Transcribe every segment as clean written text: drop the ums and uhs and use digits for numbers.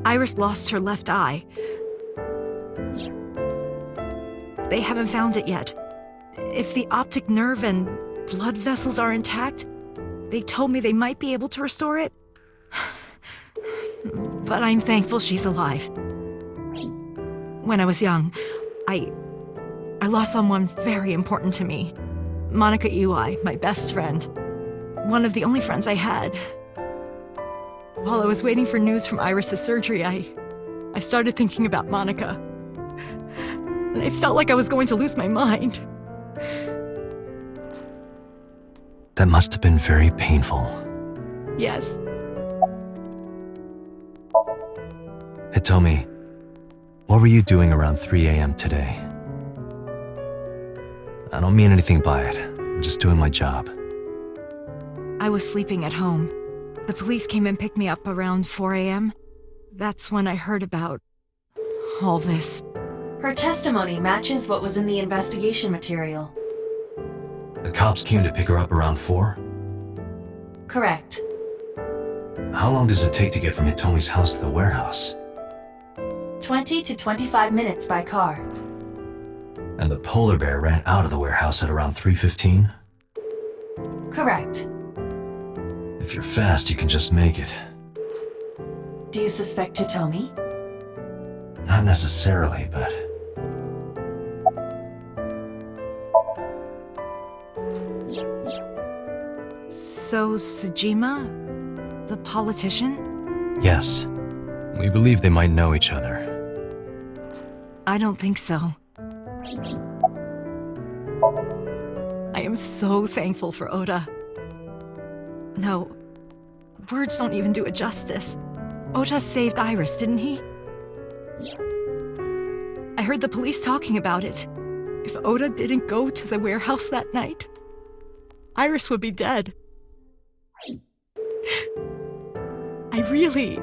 Iris lost her left eye. They haven't found it yet. If the optic nerve and blood vessels are intact, they told me they might be able to restore it. But I'm thankful she's alive. When I was young, I lost someone very important to me. Monica Ui, my best friend. One of the only friends I had. While I was waiting for news from Iris's surgery, I started thinking about Monica. And I felt like I was going to lose my mind. That must have been very painful. Yes. Hitomi, what were you doing around 3 a.m. today? I don't mean anything by it. I'm just doing my job. I was sleeping at home. The police came and picked me up around 4 a.m. That's when I heard about all this. Her testimony matches what was in the investigation material. The cops came to pick her up around 4? Correct. How long does it take to get from Hitomi's house to the warehouse? 20 to 25 minutes by car. And the polar bear ran out of the warehouse at around 3:15? Correct. If you're fast, you can just make it. Do you suspect Hitomi? Not necessarily, but... So, Sujima? The politician? Yes. We believe they might know each other. I don't think so. I am so thankful for Oda. No, words don't even do it justice. Oda saved Iris, didn't he? I heard the police talking about it. If Oda didn't go to the warehouse that night, Iris would be dead. I really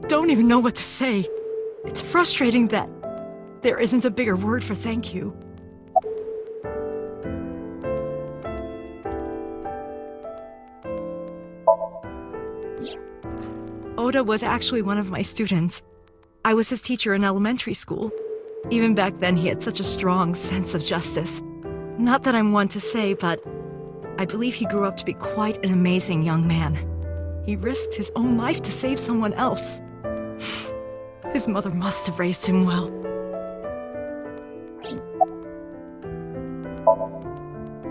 don't even know what to say. It's frustrating that there isn't a bigger word for thank you. Oda was actually one of my students. I was his teacher in elementary school. Even back then, he had such a strong sense of justice. Not that I'm one to say, but I believe he grew up to be quite an amazing young man. He risked his own life to save someone else. His mother must have raised him well.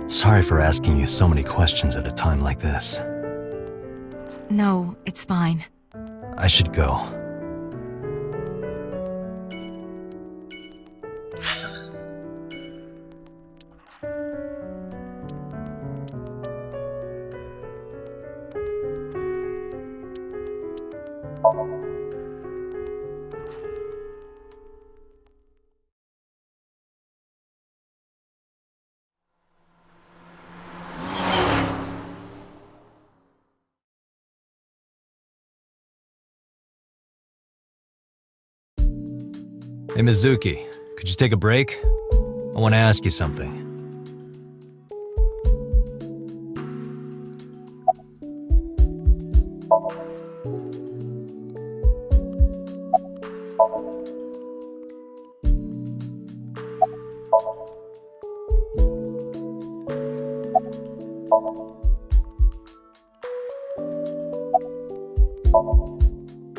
Sorry for asking you so many questions at a time like this. No, it's fine. I should go. Hey Mizuki, could you take a break? I want to ask you something.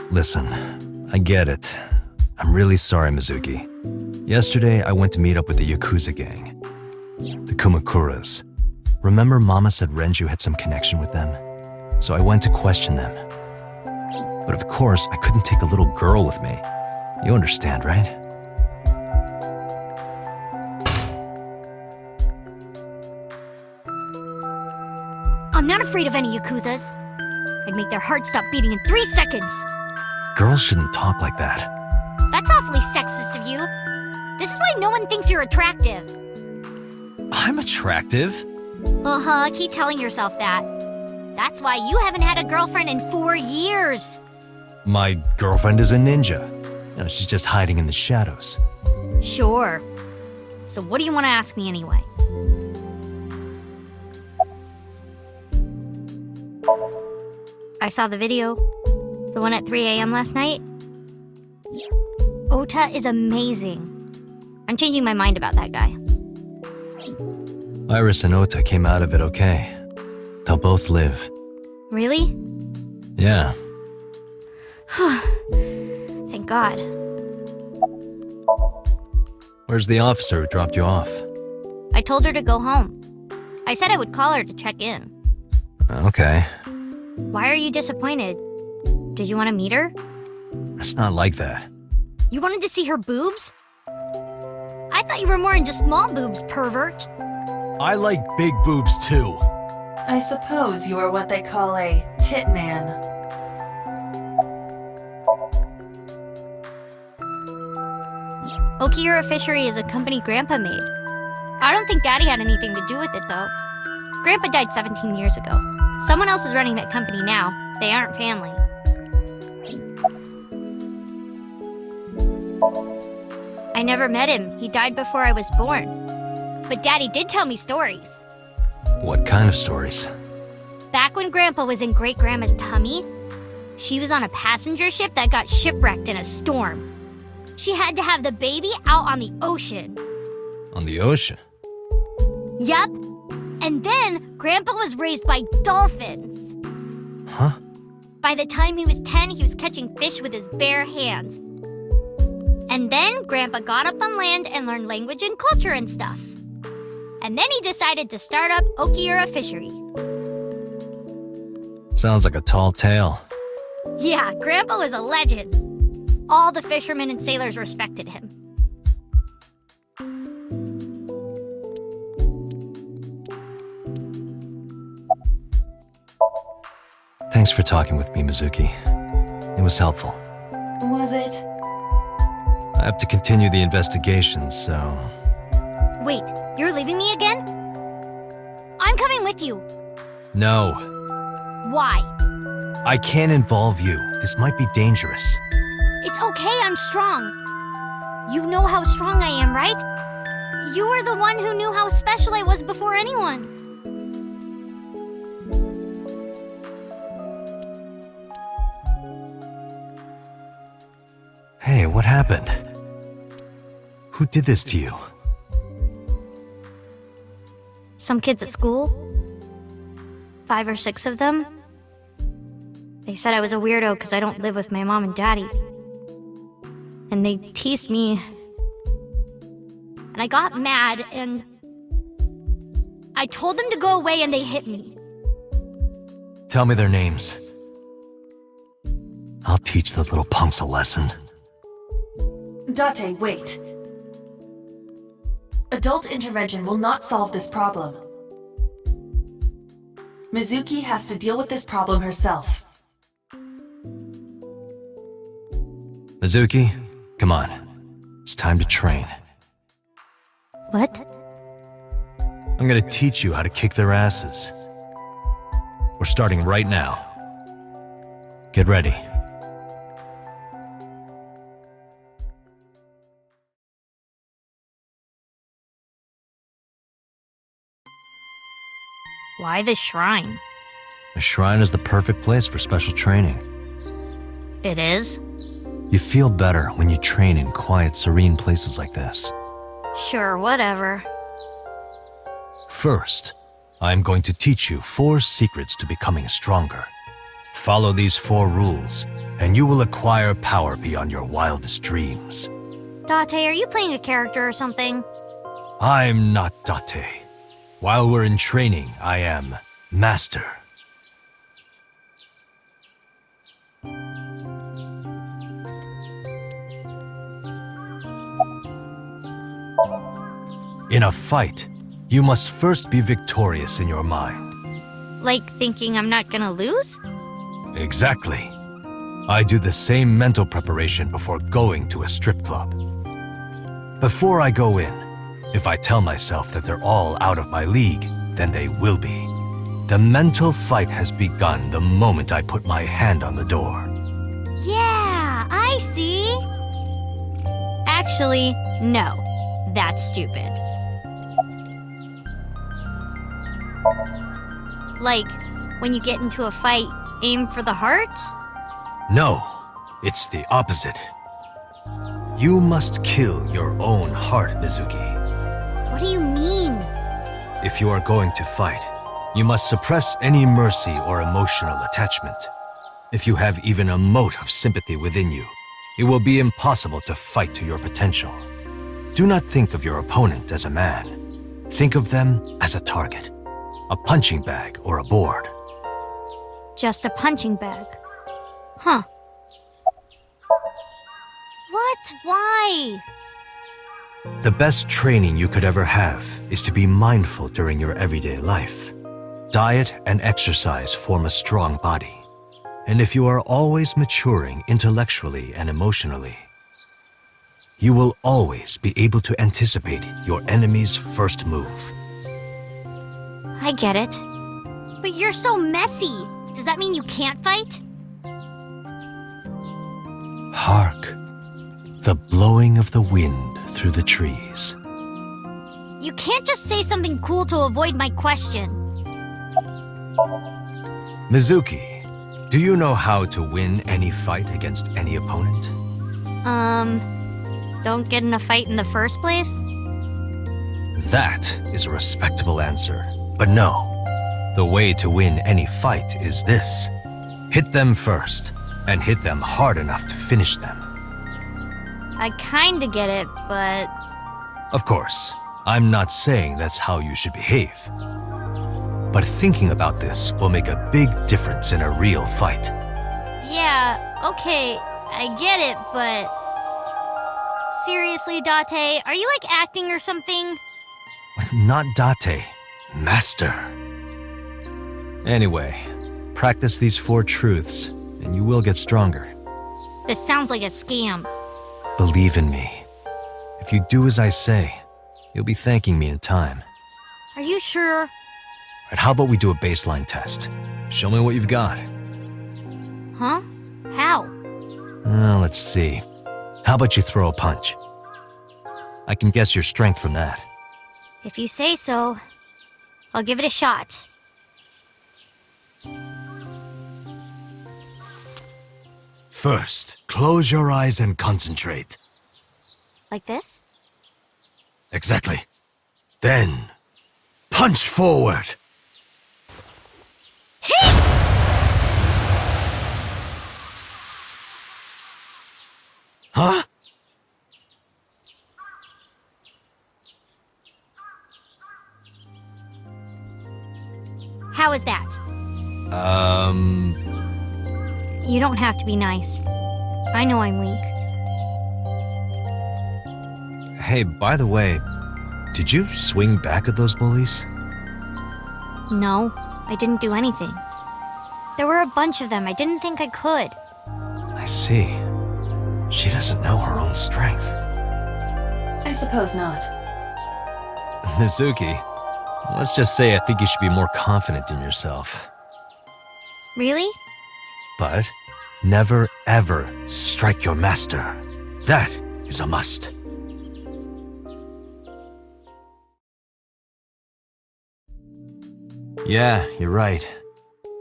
Listen, I get it. I'm really sorry, Mizuki. Yesterday, I went to meet up with the Yakuza gang. The Kumakuras. Remember Mama said Renju had some connection with them? So I went to question them. But of course, I couldn't take a little girl with me. You understand, right? I'm not afraid of any Yakuzas. I'd make their hearts stop beating in 3 seconds. Girls shouldn't talk like that. That's awfully sexist of you. This is why no one thinks you're attractive. I'm attractive? Uh-huh, keep telling yourself that. That's why you haven't had a girlfriend in 4 years. My girlfriend is a ninja. No, she's just hiding in the shadows. Sure. So what do you want to ask me anyway? I saw the video. The one at 3 a.m. last night. Ota is amazing. I'm changing my mind about that guy. Iris and Ota came out of it okay. They'll both live. Really? Yeah. Thank God. Where's the officer who dropped you off? I told her to go home. I said I would call her to check in. Okay. Why are you disappointed? Did you want to meet her? It's not like that. You wanted to see her boobs? I thought you were more into small boobs, pervert. I like big boobs too. I suppose you are what they call a tit man. Okiura Fishery is a company Grandpa made. I don't think Daddy had anything to do with it, though. Grandpa died 17 years ago. Someone else is running that company now. They aren't family. I never met him. He died before I was born. But Daddy did tell me stories. What kind of stories? Back when Grandpa was in Great-Grandma's tummy, she was on a passenger ship that got shipwrecked in a storm. She had to have the baby out on the ocean. On the ocean? Yup. And then Grandpa was raised by dolphins. Huh? By the time he was 10, he was catching fish with his bare hands. And then Grandpa got up on land and learned language and culture and stuff. And then he decided to start up Okiura Fishery. Sounds like a tall tale. Yeah, Grandpa was a legend. All the fishermen and sailors respected him. Thanks for talking with me, Mizuki. It was helpful. Was it? I have to continue the investigation, so... Wait, you're leaving me again? I'm coming with you. No. Why? I can't involve you. This might be dangerous. It's okay, I'm strong. You know how strong I am, right? You were the one who knew how special I was before anyone. Hey, what happened? Who did this to you? Some kids at school. 5 or 6 of them. They said I was a weirdo because I don't live with my mom and daddy. And they teased me. And I got mad and I told them to go away and they hit me. Tell me their names. I'll teach the little punks a lesson. Date, wait. Adult intervention will not solve this problem. Mizuki has to deal with this problem herself. Mizuki, come on. It's time to train. What? I'm gonna teach you how to kick their asses. We're starting right now. Get ready. Why the shrine? A shrine is the perfect place for special training. It is? You feel better when you train in quiet, serene places like this. Sure, whatever. First, I'm going to teach you 4 secrets to becoming stronger. Follow these 4 rules, and you will acquire power beyond your wildest dreams. Date, are you playing a character or something? I'm not Date. While we're in training, I am Master. In a fight, you must first be victorious in your mind. Like thinking I'm not gonna lose? Exactly. I do the same mental preparation before going to a strip club. Before I go in, if I tell myself that they're all out of my league, then they will be. The mental fight has begun the moment I put my hand on the door. Yeah, I see. Actually, no. That's stupid. Like, when you get into a fight aim for the heart? No, it's the opposite. You must kill your own heart, Mizuki. What do you mean? If you are going to fight, you must suppress any mercy or emotional attachment. If you have even a mote of sympathy within you, it will be impossible to fight to your potential. Do not think of your opponent as a man. Think of them as a target, a punching bag or a board. Just a punching bag. Huh. What? Why? The best training you could ever have is to be mindful during your everyday life. Diet and exercise form a strong body. And if you are always maturing intellectually and emotionally, you will always be able to anticipate your enemy's first move. I get it. But you're so messy. Does that mean you can't fight? Hark, the blowing of the wind through the trees. You can't just say something cool to avoid my question. Mizuki, do you know how to win any fight against any opponent? Don't get in a fight in the first place? That is a respectable answer. But no, the way to win any fight is this. Hit them first, and hit them hard enough to finish them. I kinda get it, but... Of course, I'm not saying that's how you should behave. But thinking about this will make a big difference in a real fight. Yeah, okay, I get it, but... Seriously, Date, are you like acting or something? Not Date, Master. Anyway, practice these 4 truths, and you will get stronger. This sounds like a scam. Believe in me. If you do as I say, you'll be thanking me in time. Are you sure? Right, how about we do a baseline test? Show me what you've got. Huh? How? Let's see. How about you throw a punch? I can guess your strength from that. If you say so, I'll give it a shot. First, close your eyes and concentrate. Like this? Exactly. Then, punch forward. Huh? How is that? You don't have to be nice. I know I'm weak. Hey, by the way, did you swing back at those bullies? No, I didn't do anything. There were a bunch of them. I didn't think I could. I see. She doesn't know her own strength. I suppose not. Mizuki, let's just say I think you should be more confident in yourself. Really? But never ever strike your master. That is a must. Yeah, you're right.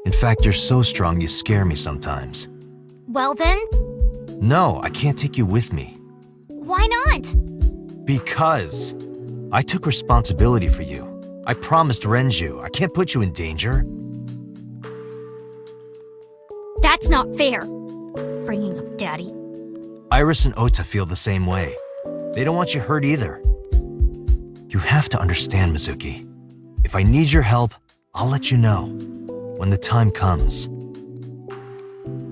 In fact, you're so strong you scare me sometimes. Well then, No, I can't take you with me. why not? Because I took responsibility for you. I promised Renju. I can't put you in danger. That's not fair. Bringing up Daddy. Iris and Ota feel the same way. They don't want you hurt either. You have to understand, Mizuki. If I need your help, I'll let you know. When the time comes.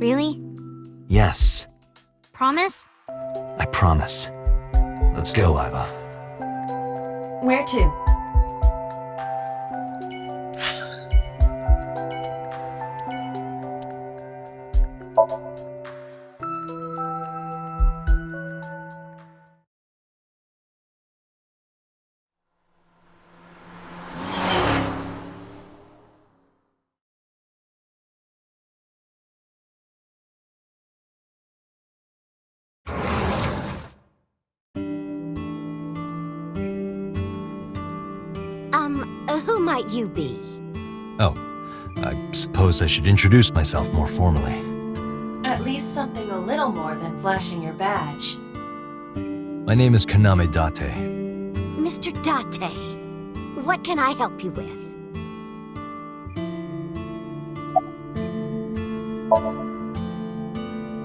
Really? Yes, Promise? I promise. Let's go, Iva. Where to? Who might you be? Oh, I suppose I should introduce myself more formally. At least something a little more than flashing your badge. My name is Kaname Date. Mr. Date, what can I help you with?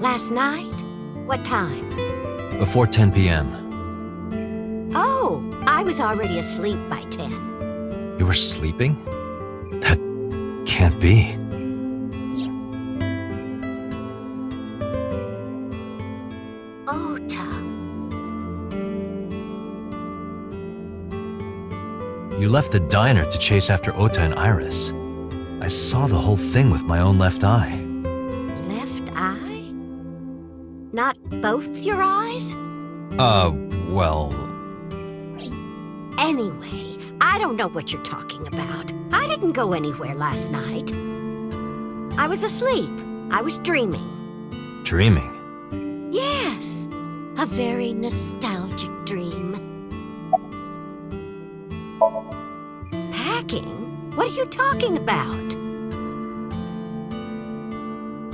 Last night? What time? Before 10 p.m. Oh, I was already asleep by 10. You were sleeping? That can't be. Ota. You left the diner to chase after Ota and Iris. I saw the whole thing with my own left eye. Left eye? Not both your eyes? Well... Anyway, I don't know what you're talking about. I didn't go anywhere last night. I was asleep. I was dreaming. Dreaming? Yes, a very nostalgic dream. Packing? What are you talking about?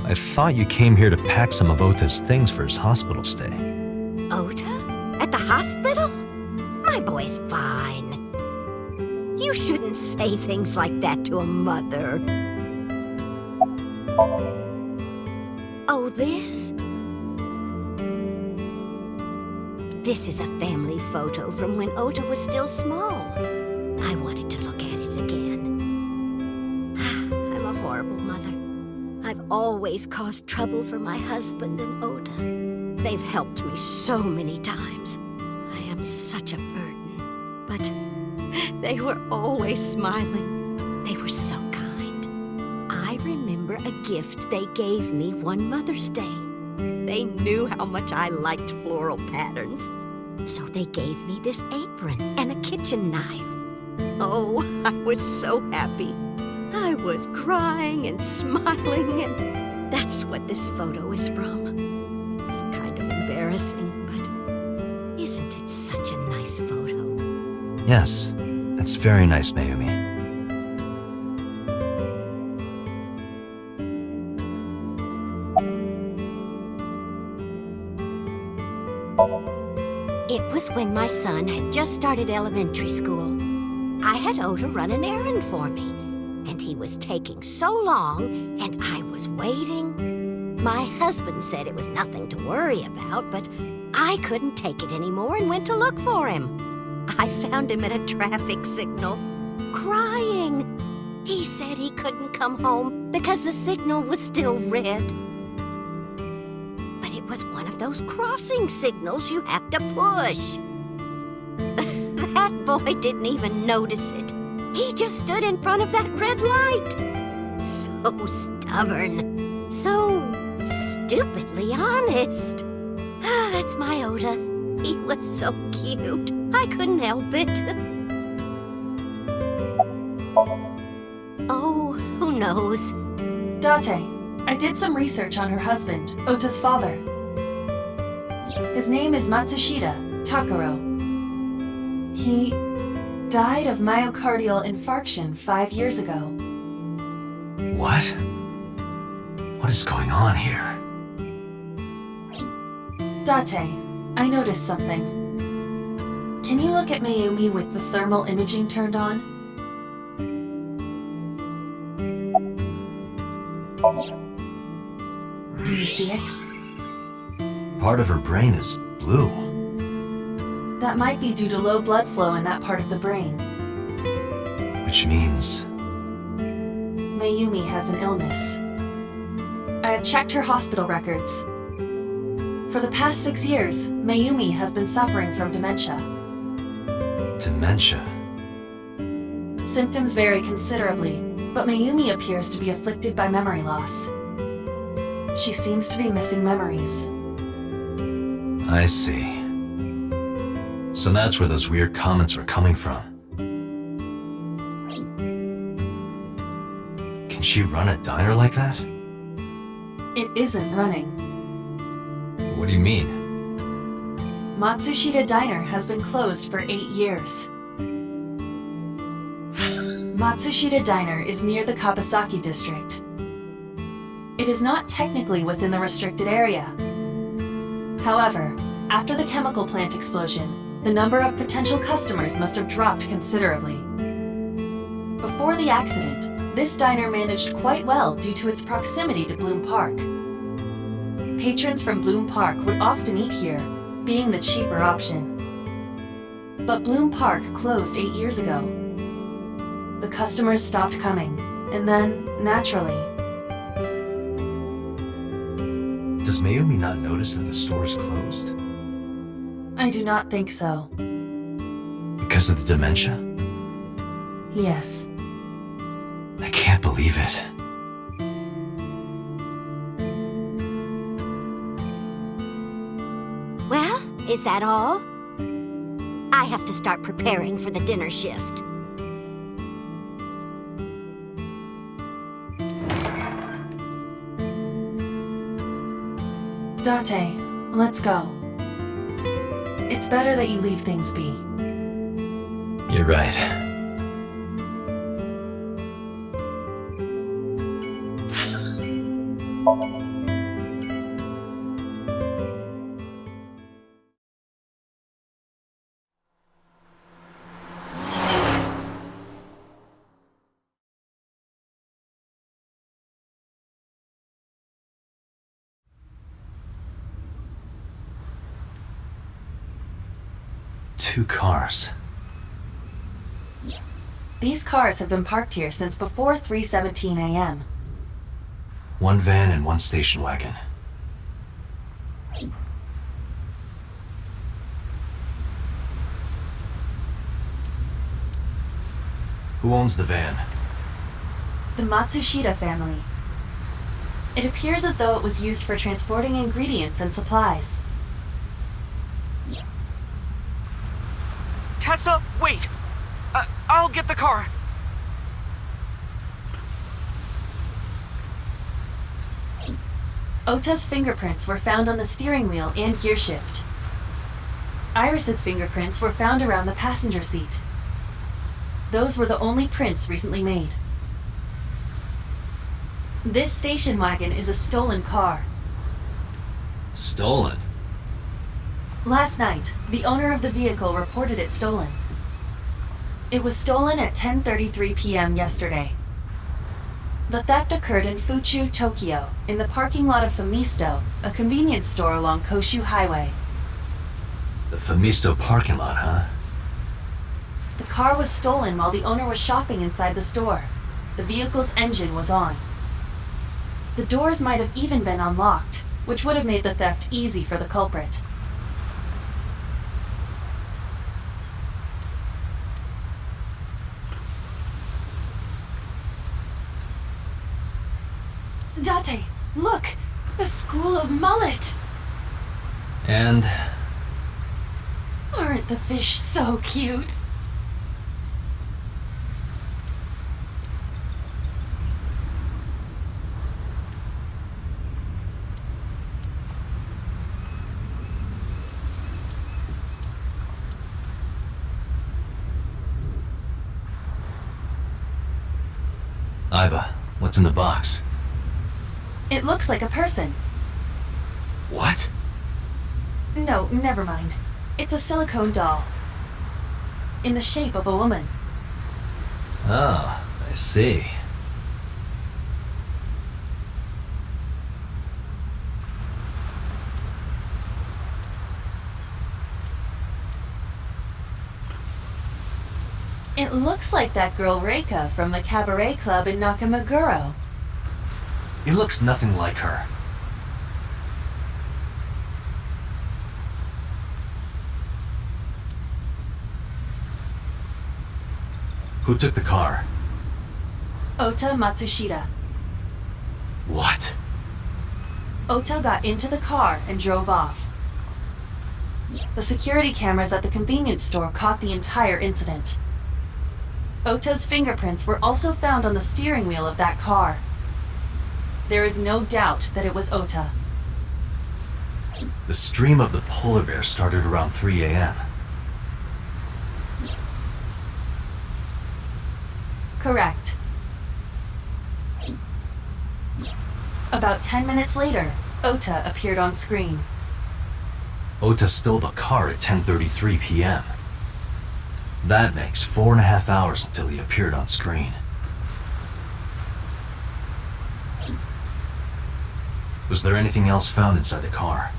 I thought you came here to pack some of Ota's things for his hospital stay. Ota? At the hospital? My boy's fine. You shouldn't say things like that to a mother. Oh, this? This is a family photo from when Ota was still small. I wanted to look at it again. I'm a horrible mother. I've always caused trouble for my husband and Ota. They've helped me so many times. I am such a burden. But they were always smiling. They were so kind. I remember a gift they gave me one Mother's Day. They knew how much I liked floral patterns. So they gave me this apron and a kitchen knife. Oh, I was so happy. I was crying and smiling, and that's what this photo is from. It's kind of embarrassing, but isn't it such a nice photo? Yes, it's very nice, Mayumi. It was when my son had just started elementary school. I had Ota run an errand for me, and he was taking so long, and I was waiting. My husband said it was nothing to worry about, but I couldn't take it anymore and went to look for him. I found him at a traffic signal, crying. He said he couldn't come home because the signal was still red. But it was one of those crossing signals you have to push. That boy didn't even notice it. He just stood in front of that red light. So stubborn. So stupidly honest. That's my Ota. He was so cute. I couldn't help it. Oh, who knows? Date, I did some research on her husband, Ota's father. His name is Matsushita Takaro. He died of myocardial infarction 5 years ago. What? What is going on here? Date, I noticed something. Can you look at Mayumi with the thermal imaging turned on? Do you see it? Part of her brain is blue. That might be due to low blood flow in that part of the brain. Which means... Mayumi has an illness. I have checked her hospital records. For the past 6 years, Mayumi has been suffering from dementia. dementia. Symptoms vary considerably, but Mayumi appears to be afflicted by memory loss. She seems to be missing memories. I see. So that's where those weird comments were coming from. Can she run a diner like that? It isn't running. What do you mean? Matsushita Diner has been closed for 8 years. Matsushita Diner is near the Kabasaki district. It is not technically within the restricted area. However, after the chemical plant explosion, the number of potential customers must have dropped considerably. Before the accident, this diner managed quite well due to its proximity to Bloom Park. Patrons from Bloom Park would often eat here, being the cheaper option. But Bloom Park closed 8 years ago. The customers stopped coming, and then, naturally... Does Mayumi not notice that the store is closed? I do not think so. Because of the dementia? Yes. I can't believe it. Well, is that all? I have to start preparing for the dinner shift. Date, let's go. It's better that you leave things be. You're right. Two cars. These cars have been parked here since before 3:17 a.m. One van and one station wagon. Who owns the van? The Matsushita family. It appears as though it was used for transporting ingredients and supplies. Tessa, wait! I'll get the car. Ota's fingerprints were found on the steering wheel and gearshift. Iris's fingerprints were found around the passenger seat. Those were the only prints recently made. This station wagon is a stolen car. Stolen? Last night, the owner of the vehicle reported it stolen. It was stolen at 10:33 p.m. yesterday. The theft occurred in Fuchu, Tokyo, in the parking lot of Famisto, a convenience store along Koshu Highway. The Famisto parking lot, huh? The car was stolen while the owner was shopping inside the store. The vehicle's engine was on. The doors might have even been unlocked, which would have made the theft easy for the culprit. Date, look! The School of Mullet! And Aren't the fish so cute? Aiba, what's in the box? It looks like a person. What? No, never mind. It's a silicone doll. In the shape of a woman. Oh, I see. It looks like that girl Reika from the cabaret club in Nakamaguro. He looks nothing like her. Who took the car? Ota Matsushita. What? Ota got into the car and drove off. The security cameras at the convenience store caught the entire incident. Ota's fingerprints were also found on the steering wheel of that car. There is no doubt that it was Ota. The stream of the polar bear started around 3 a.m. Correct. About 10 minutes later, Ota appeared on screen. Ota stole the car at 10:33 p.m. That makes 4.5 hours until he appeared on screen. Was there anything else found inside the car?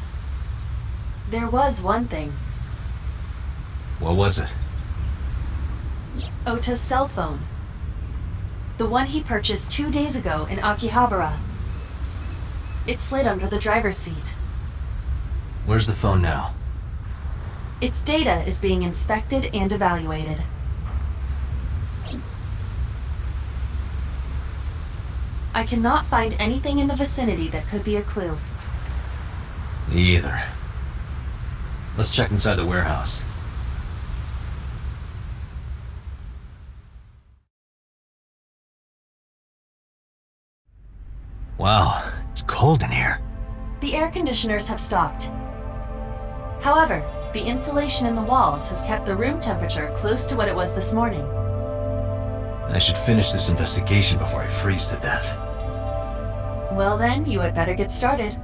There was one thing. What was it? Ota's cell phone. The one he purchased 2 days ago in Akihabara. It slid under the driver's seat. Where's the phone now? Its data is being inspected and evaluated. I cannot find anything in the vicinity that could be a clue. Me either. Let's check inside the warehouse. Wow, it's cold in here. The air conditioners have stopped. However, the insulation in the walls has kept the room temperature close to what it was this morning. I should finish this investigation before I freeze to death. Well then, you had better get started.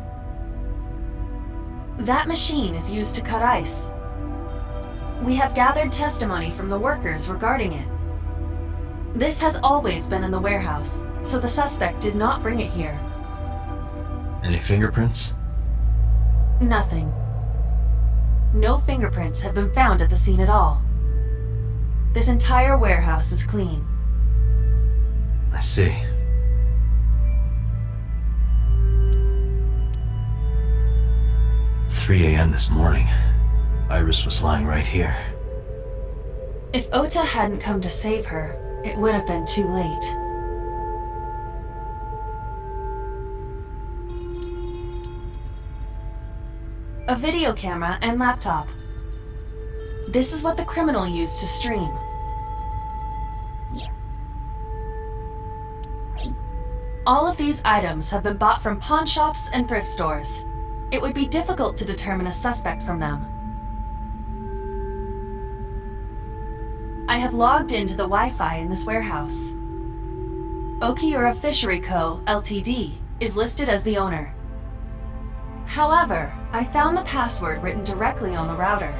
That machine is used to cut ice. We have gathered testimony from the workers regarding it. This has always been in the warehouse, so the suspect did not bring it here. Any fingerprints? Nothing. No fingerprints have been found at the scene at all. This entire warehouse is clean. I see. "3 a.m. this morning. Iris was lying right here." If Ota hadn't come to save her, it would have been too late. A video camera and laptop. This is what the criminal used to stream. All of these items have been bought from pawn shops and thrift stores. It would be difficult to determine a suspect from them. I have logged into the Wi-Fi in this warehouse. Okiura Fishery Co., Ltd. is listed as the owner. However, I found the password written directly on the router.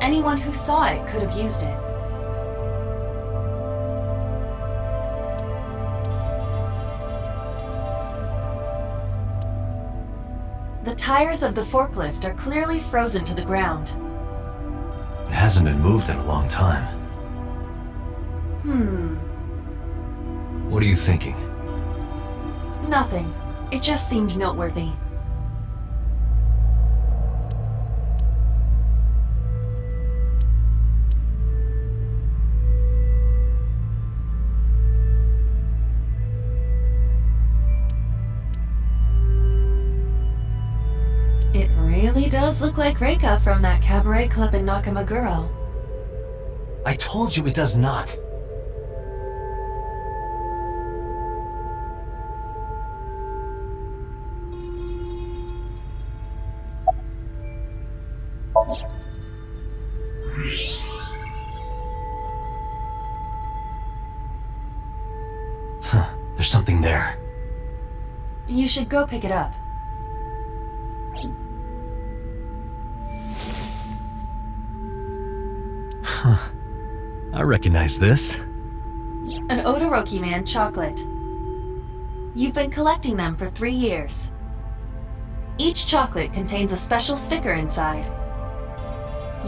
Anyone who saw it could have used it. The tires of the forklift are clearly frozen to the ground. It hasn't been moved in a long time. What are you thinking? Nothing. It just seemed noteworthy. It really does look like Reika from that cabaret club in Nakamaguro. I told you it does not. There's something there. You should go pick it up. I recognize this. An Odoroki Man chocolate. You've been collecting them for 3 years. Each chocolate contains a special sticker inside.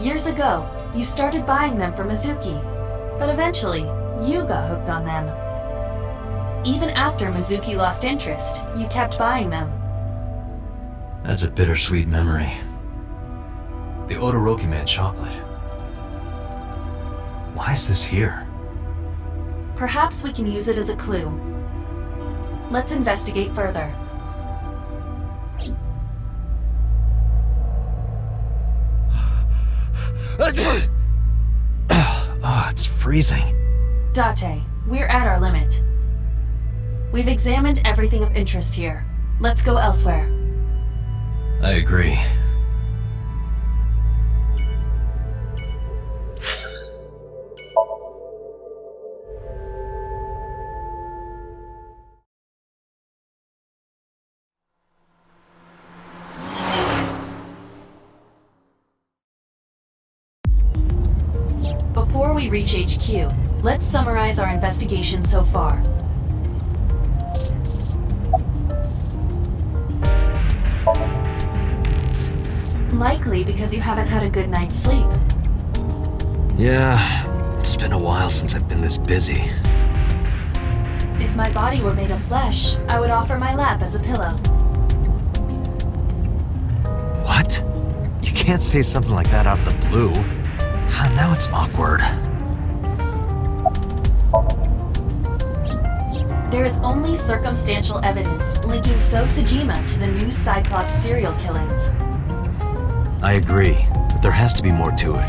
Years ago, you started buying them for Mizuki, but eventually, you got hooked on them. Even after Mizuki lost interest, you kept buying them. That's a bittersweet memory. The Odoroki Man chocolate. Why is this here? Perhaps we can use it as a clue. Let's investigate further. It's freezing. Date, we're at our limit. We've examined everything of interest here. Let's go elsewhere. I agree. we reach HQ, let's summarize our investigation so far. Likely because you haven't had a good night's sleep. Yeah, it's been a while since I've been this busy. If my body were made of flesh, I would offer my lap as a pillow. What? You can't say something like that out of the blue. Now it's awkward. There is only circumstantial evidence linking So Sajima to the new Cyclops serial killings. I agree, but there has to be more to it.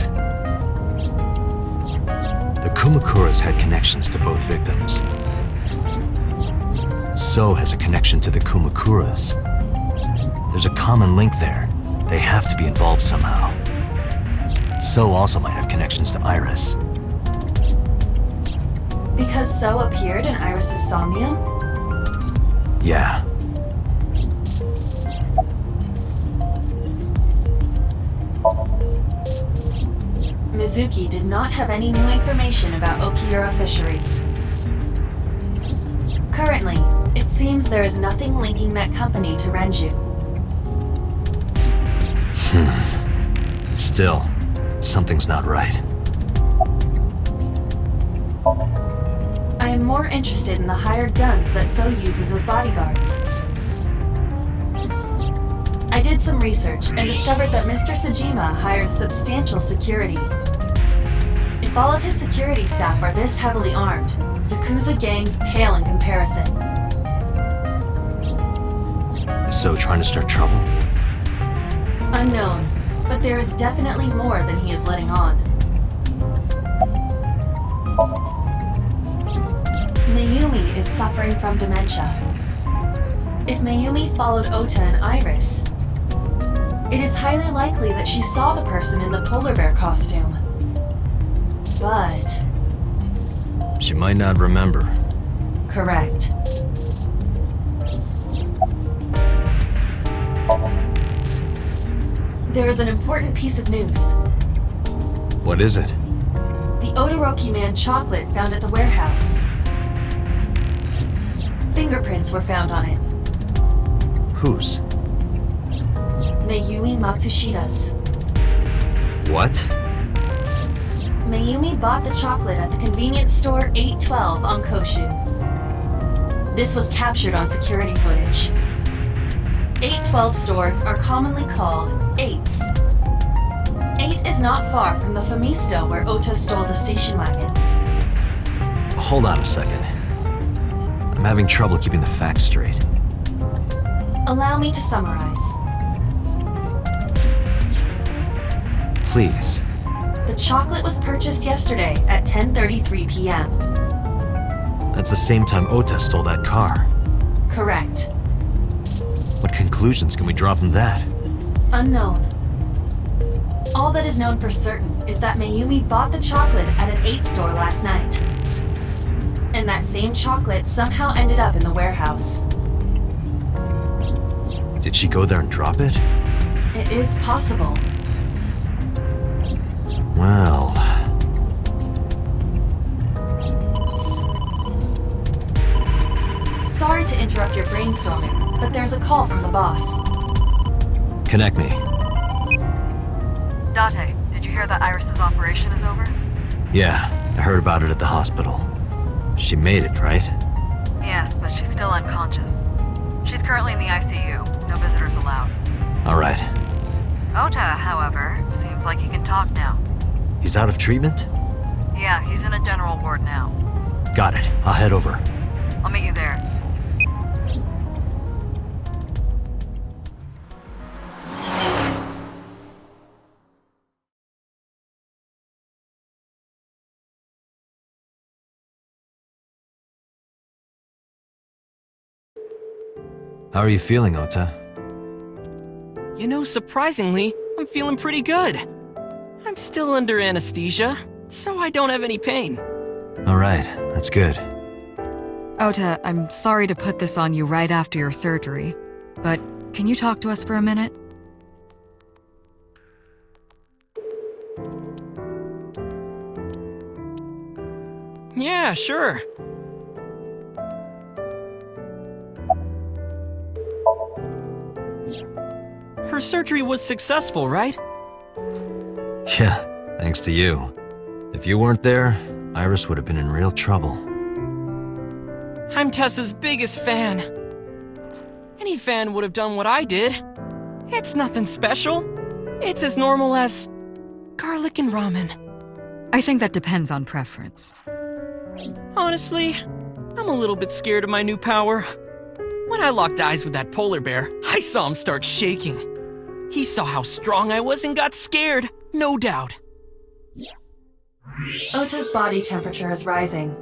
The Kumakuras had connections to both victims. So has a connection to the Kumakuras. There's a common link there. They have to be involved somehow. So also might have connections to Iris. Because So appeared in Iris's Somnium? Yeah. Mizuki did not have any new information about Okiura Fishery. Currently, it seems there is nothing linking that company to Renju. Still, something's not right. I am more interested in the hired guns that So uses as bodyguards. I did some research and discovered that Mr. Sajima hires substantial security. If all of his security staff are this heavily armed, Yakuza gangs pale in comparison. Is So trying to start trouble? Unknown, but there is definitely more than he is letting on. Mayumi is suffering from dementia. If Mayumi followed Ota and Iris, it is highly likely that she saw the person in the polar bear costume. But... She might not remember. correct. There is an important piece of news. What is it? The Odoroki Man chocolate found at the warehouse. Fingerprints were found on it. Whose? Mayumi Matsushida's. What? Mayumi bought the chocolate at the convenience store 812 on Koshu. This was captured on security footage. 812 stores are commonly called 8s. 8 is not far from the Famisto where Ota stole the station wagon. Hold on a second. I'm having trouble keeping the facts straight. Allow me to summarize. Please. The chocolate was purchased yesterday at 10:33 p.m. That's the same time Ota stole that car. Correct. What conclusions can we draw from that? Unknown. All that is known for certain is that Mayumi bought the chocolate at an 8 store last night. And that same chocolate somehow ended up in the warehouse. Did she go there and drop it? It is possible. Well... Sorry to interrupt your brainstorming, but there's a call from the boss. Connect me. Date, did you hear that Iris's operation is over? Yeah, I heard about it at the hospital. She made it, right? Yes, but she's still unconscious. She's currently in the ICU. No visitors allowed. Alright. Ota, however, seems like he can talk now. He's out of treatment? Yeah, he's in a general ward now. Got it. I'll head over. I'll meet you there. How are you feeling, Ota? You know, surprisingly, I'm feeling pretty good. I'm still under anesthesia, so I don't have any pain. Alright, that's good. Ota, I'm sorry to put this on you right after your surgery, but can you talk to us for a minute? Yeah, sure. Her surgery was successful, right? Yeah, thanks to you. If you weren't there, Iris would have been in real trouble. I'm Tessa's biggest fan. Any fan would have done what I did. It's nothing special. It's as normal as garlic and ramen. I think that depends on preference. Honestly, I'm a little bit scared of my new power. When I locked eyes with that polar bear, I saw him start shaking. He saw how strong I was and got scared, no doubt. Ota's body temperature is rising.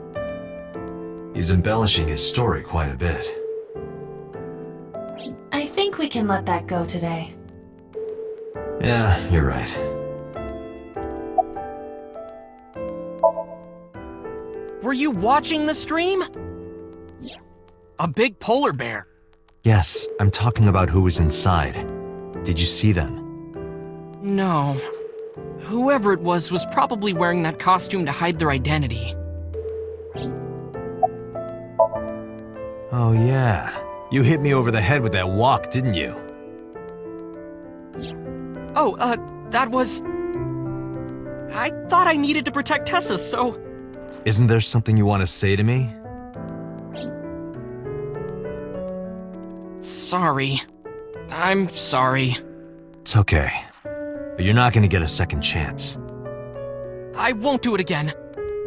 He's embellishing his story quite a bit. I think we can let that go today. Yeah, you're right. Were you watching the stream? A big polar bear. Yes, I'm talking about who was inside. Did you see them? No. Whoever it was probably wearing that costume to hide their identity. Oh yeah. You hit me over the head with that walk, didn't you? Oh, that was... I thought I needed to protect Tessa, so... Isn't there something you want to say to me? Sorry. I'm sorry. It's okay. But you're not gonna get a second chance. I won't do it again.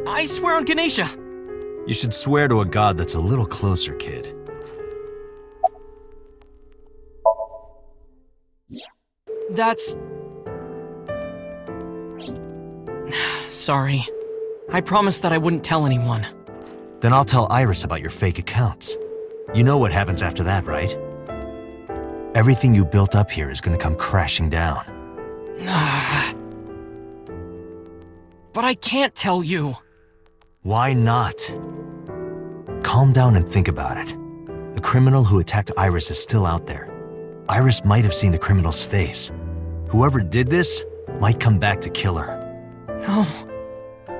I swear on Ganesha. You should swear to a god that's a little closer, kid. That's... Sorry. I promised that I wouldn't tell anyone. Then I'll tell Iris about your fake accounts. You know what happens after that, right? Everything you built up here is gonna come crashing down. But I can't tell you. Why not? Calm down and think about it. The criminal who attacked Iris is still out there. Iris might have seen the criminal's face. Whoever did this might come back to kill her. No.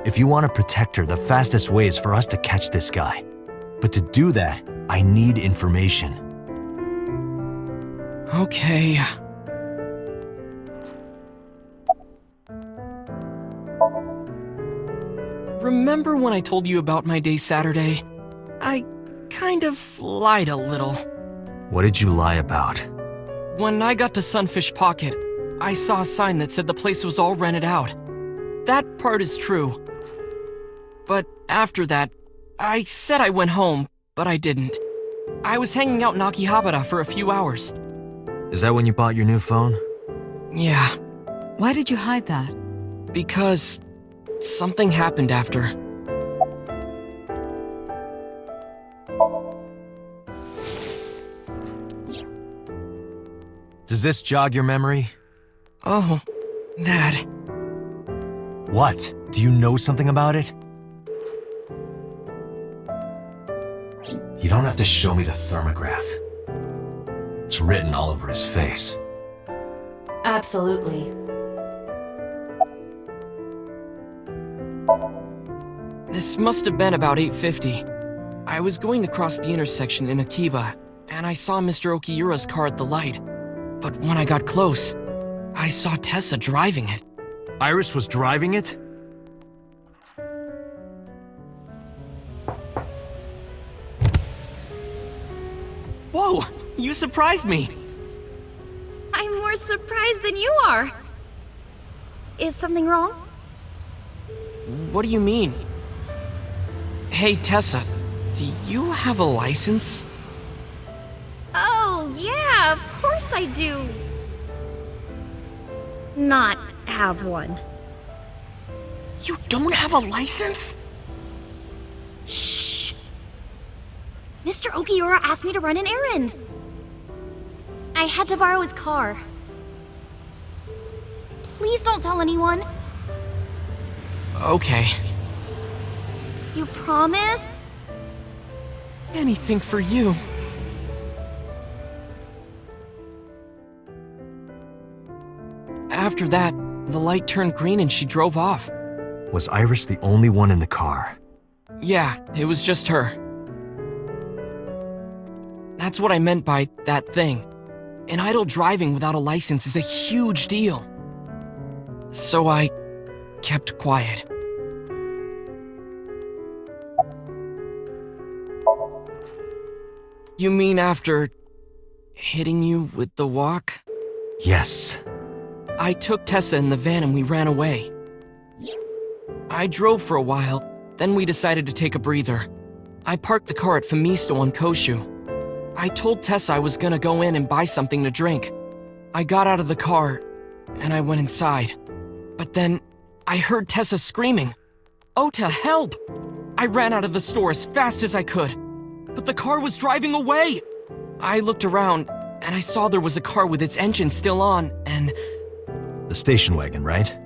If you want to protect her, the fastest way is for us to catch this guy. But to do that, I need information. Okay. Remember when I told you about my day Saturday? I kind of lied a little. What did you lie about? When I got to Sunfish Pocket, I saw a sign that said the place was all rented out. That part is true. But after that, I said I went home, but I didn't. I was hanging out in Akihabara for a few hours. Is that when you bought your new phone? Yeah, Why did you hide that? because something happened after. Does this jog your memory? Oh, that. What? Do you know something about it? You don't have to show me the thermograph. It's written all over his face. Absolutely. This must have been about 8:50. I was going to cross the intersection in Akiba, and I saw Mr. Okiura's car at the light. But when I got close, I saw Tessa driving it. Iris was driving it? Whoa! You surprised me! I'm more surprised than you are. Is something wrong? What do you mean? Hey, Tessa, do you have a license? Oh, yeah, of course I do. Not have one. You don't have a license? Shh! Mr. Okiura asked me to run an errand. I had to borrow his car. Please don't tell anyone. Okay. You promise? Anything for you. After that, the light turned green and she drove off. Was Iris the only one in the car? Yeah, it was just her. That's what I meant by that thing. An idle driving without a license is a huge deal. So I kept quiet. You mean after hitting you with the walk? Yes. I took Tessa in the van and we ran away. I drove for a while, then we decided to take a breather. I parked the car at Famisto on Koshu. I told Tessa I was gonna go in and buy something to drink. I got out of the car and I went inside. But then I heard Tessa screaming, "Ota, help!" I ran out of the store as fast as I could, but the car was driving away. I looked around and I saw there was a car with its engine still on and... The station wagon, right?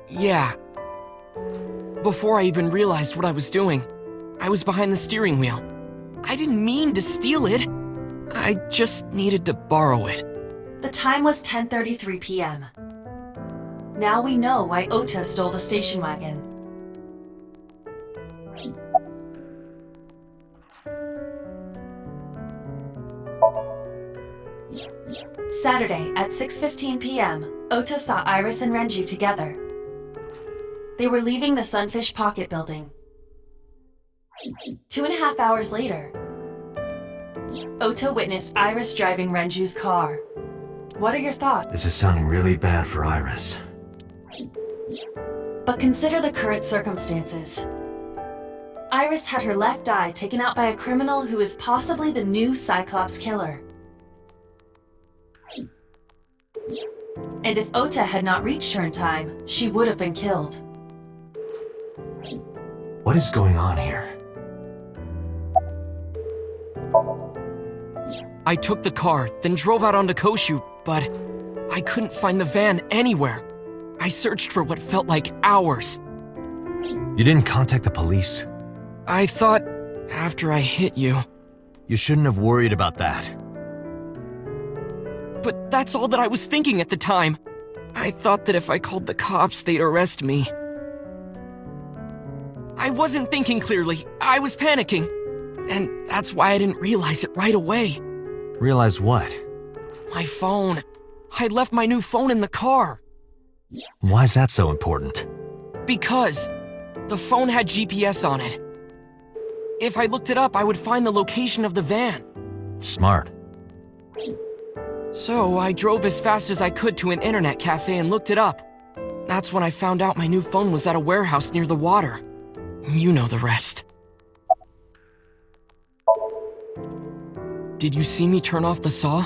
Yeah. Before I even realized what I was doing, I was behind the steering wheel. I didn't mean to steal it. I just needed to borrow it. The time was 10:33 p.m. Now we know why Ota stole the station wagon. Saturday at 6:15 p.m., Ota saw Iris and Renju together. They were leaving the Sunfish Pocket building. 2.5 hours later, Ota witnessed Iris driving Renju's car. What are your thoughts? This is sounding really bad for Iris. But consider the current circumstances. Iris had her left eye taken out by a criminal who is possibly the new Cyclops killer. And if Ota had not reached her in time, she would have been killed. What is going on here? I took the car, then drove out onto Koshu, but I couldn't find the van anywhere. I searched for what felt like hours. You didn't contact the police? I thought, after I hit you... You shouldn't have worried about that. But that's all that I was thinking at the time. I thought that if I called the cops, they'd arrest me. I wasn't thinking clearly. I was panicking. And that's why I didn't realize it right away. Realize what? My phone. I left my new phone in the car. Why is that so important? Because the phone had GPS on it. If I looked it up, I would find the location of the van. Smart. So I drove as fast as I could to an internet cafe and looked it up. That's when I found out my new phone was at a warehouse near the water. You know the rest. Did you see me turn off the saw?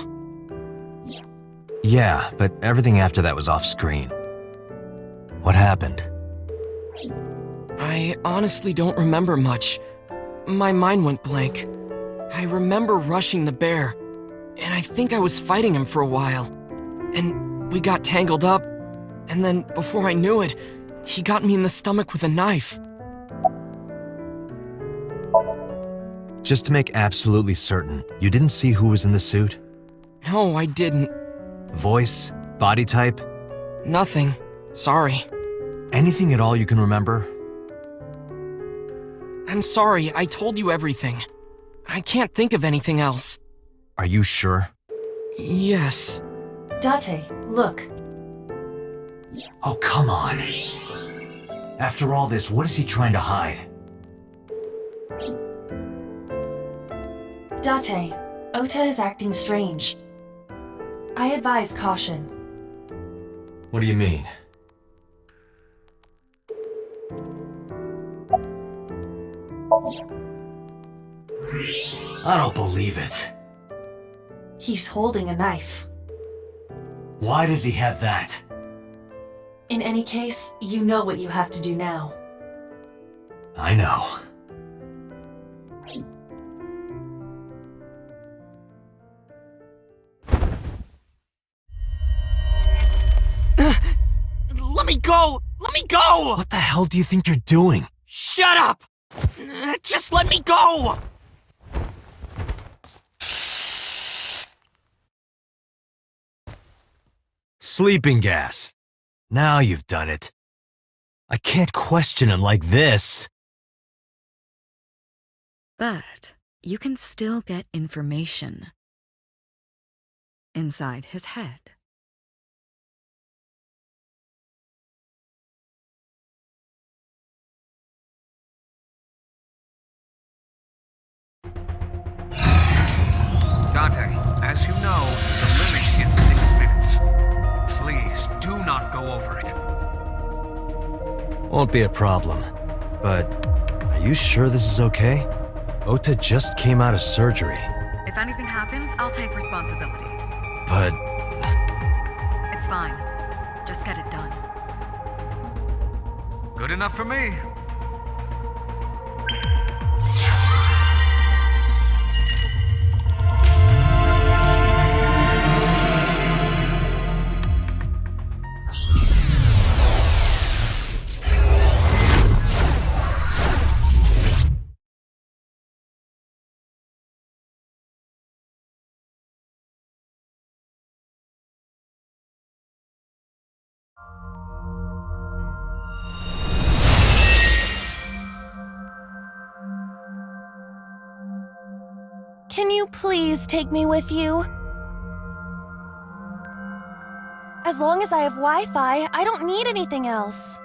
Yeah, but everything after that was off screen. What happened? I honestly don't remember much. My mind went blank. I remember rushing the bear, and I think I was fighting him for a while. And we got tangled up, and then before I knew it, he got me in the stomach with a knife. Just to make absolutely certain, you didn't see who was in the suit? No, I didn't. Voice? Body type? Nothing. Sorry. Anything at all you can remember? I'm sorry, I told you everything. I can't think of anything else. Are you sure? Yes. Date, look. Oh, come on. After all this, what is he trying to hide? Date, Ota is acting strange. I advise caution. What do you mean? I don't believe it. He's holding a knife. Why does he have that? In any case, you know what you have to do now. I know. Let me go! Let me go! What the hell do you think you're doing? Shut up! Just let me go! Sleeping gas. Now you've done it. I can't question him like this. But you can still get information inside his head. Dante, as you know, the limit is 6 minutes. Please do not go over it. Won't be a problem. But are you sure this is okay? Ota just came out of surgery. If anything happens, I'll take responsibility. But It's fine. Just get it done. Good enough for me. Can you please take me with you? As long as I have Wi-Fi, I don't need anything else.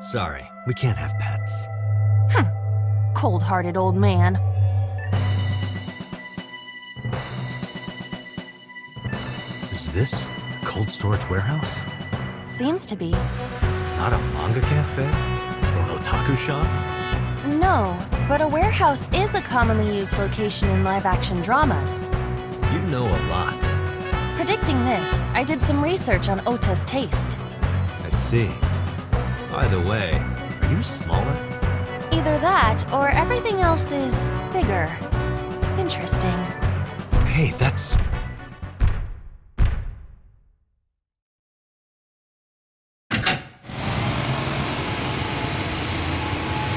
sorry, we can't have pets. Cold-hearted old man. Is this a cold storage warehouse? Seems to be. Not a manga cafe? Or an otaku shop? No, but a warehouse is a commonly used location in live-action dramas. You know a lot. Predicting this, I did some research on Ota's taste. I see. By the way, are you smaller? Either that, or everything else is bigger. Interesting. Hey, that's...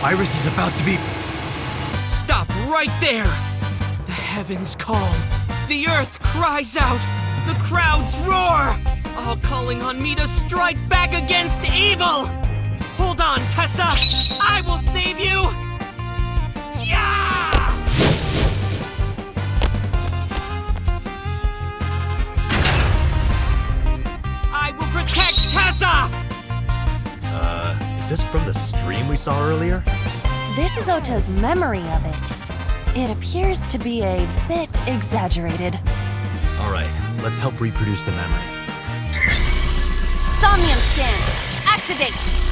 Iris is about to be... Stop right there! The heavens call. The earth cries out. The crowds roar. All calling on me to strike back against evil. Hold on, Tessa. I will save you. Yeah! I will protect Tessa. Is this from the stream we saw earlier? This is Ota's memory of it. It appears to be a bit exaggerated. Alright, let's help reproduce the memory. Somnium scan! Activate!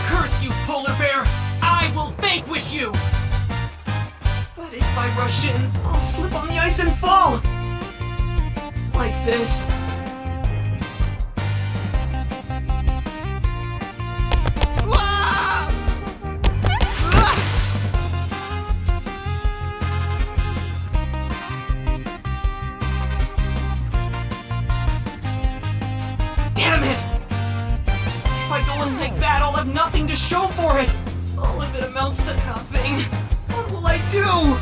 Curse you, polar bear! I will vanquish you! But if I rush in, I'll slip on the ice and fall! Like this. Ah! Ah! Damn it! If I go in like that, I'll have nothing to show for it! All of it amounts to nothing. What will I do?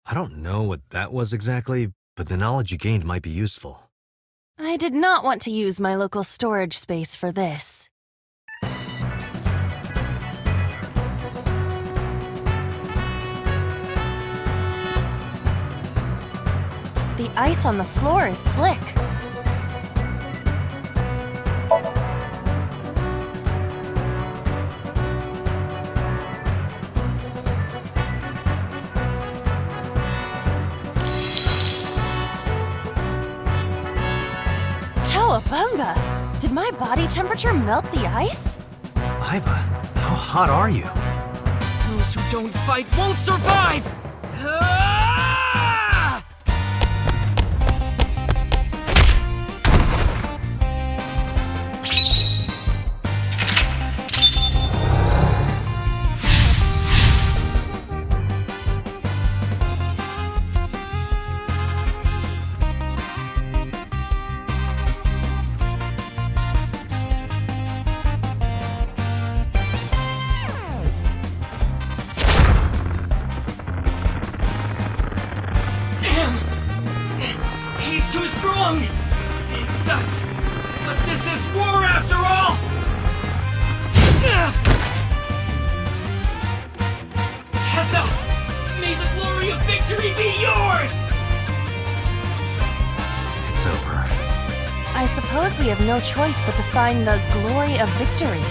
I don't know what that was exactly, but the knowledge you gained might be useful. I did not want to use my local storage space for this. The ice on the floor is slick. Cowabunga! Did my body temperature melt the ice? Iva, how hot are you? Those who don't fight won't survive! Ah! wrong! It sucks, but this is war after all! Tessa, may the glory of victory be yours! It's over. I suppose we have no choice but to find the glory of victory.